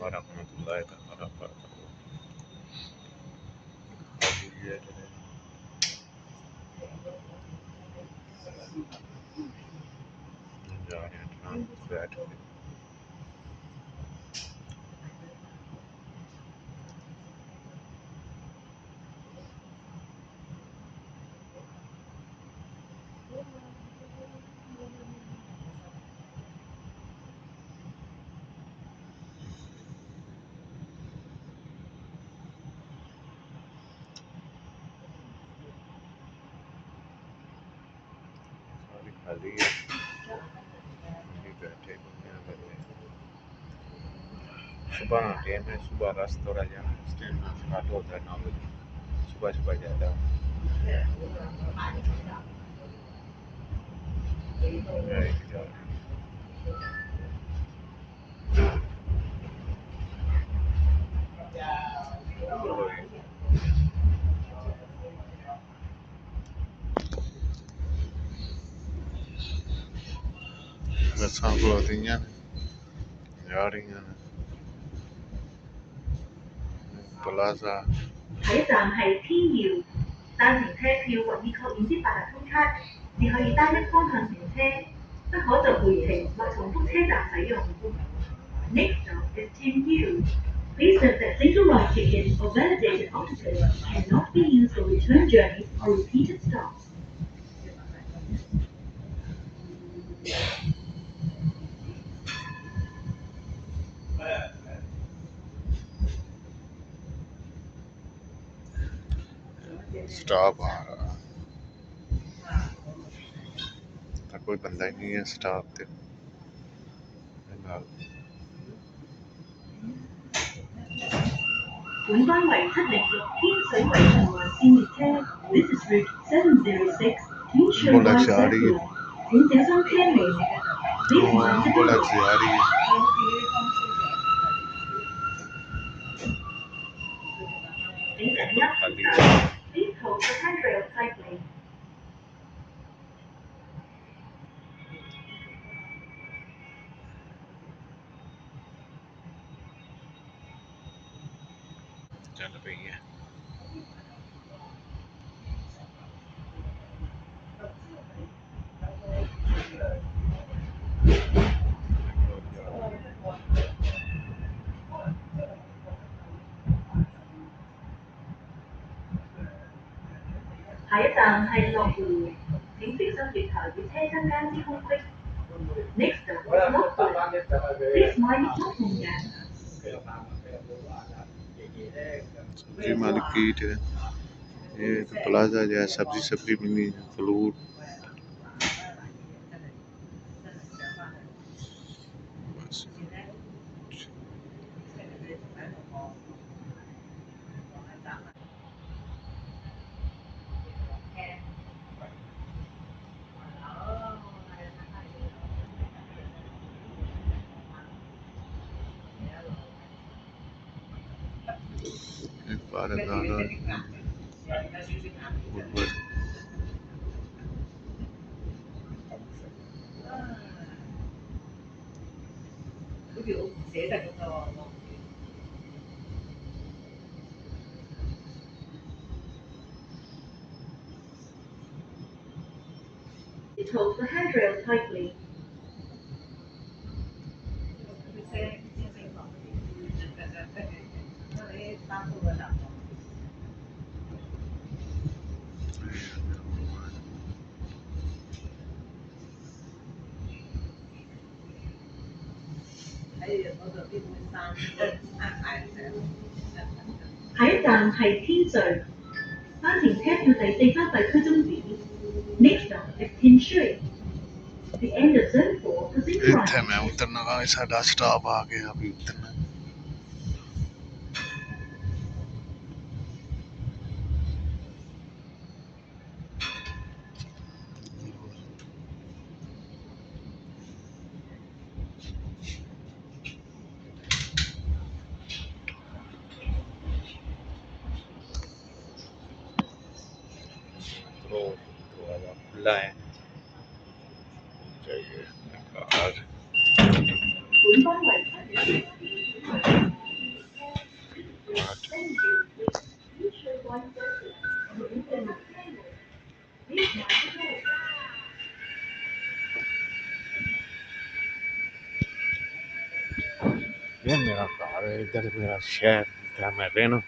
warahmatullahi wabarakatuh. How are you here today? Enjoying it, huh? Saturday. Sorry, खाली है नहीं बैठे दुनिया बैठे सुबह ना टाइम है सुबह रस थोड़ा जाना इस टाइम स्टार्ट होता है 9 बजे सुबह सुबह जाता है बसां खलोतियां जा रही हैं plaza 下一站係天耀，單程車票或已確認之八達通卡，只可以單一方向乘車，不可就回程或重複車站使用。Next stop is Tianyu. Please note that single ride tickets or validated autocodes cannot be used for return journeys or repeated stops. Staff आ रहा था कोई बंदा ही नहीं है स्टाफ पे फिलहाल 本班為706天水圍循環線列車，This is route 706天水圍 बुलेट से आ रही है circular。請小心車尾。Please mind the bullet door. से आ रही है खाली है Please hold the handrail tightly. चल रही है下一站係樂湖，請小心月台與車身間之空隙。Next stop is Lockwood. Please mind the platform gap. सब्जी मार्केट है ये तो प्लाजा जो है सब्जी सब्जी मिलनी है फ्रूट बस 12,000，Hold the handrail tightly. 下一站係天穗，單程車票第4班地區終點。Next stop is Tianshi. The end of Zone 4 for single ਇੱਥੇ ride. ਮੈਂ ਉਤਰਨਾ ਵਾ ਸਾਡਾ ਸਟਾਫ ਆ ਗਿਆ ਅਭੀ ਉਤਰਨਾ तो दरवाजा खुला है चाहिए कार 本班為7 ये मेरा घर है, इधर मेरा शहर, जहाँ मैं रहना।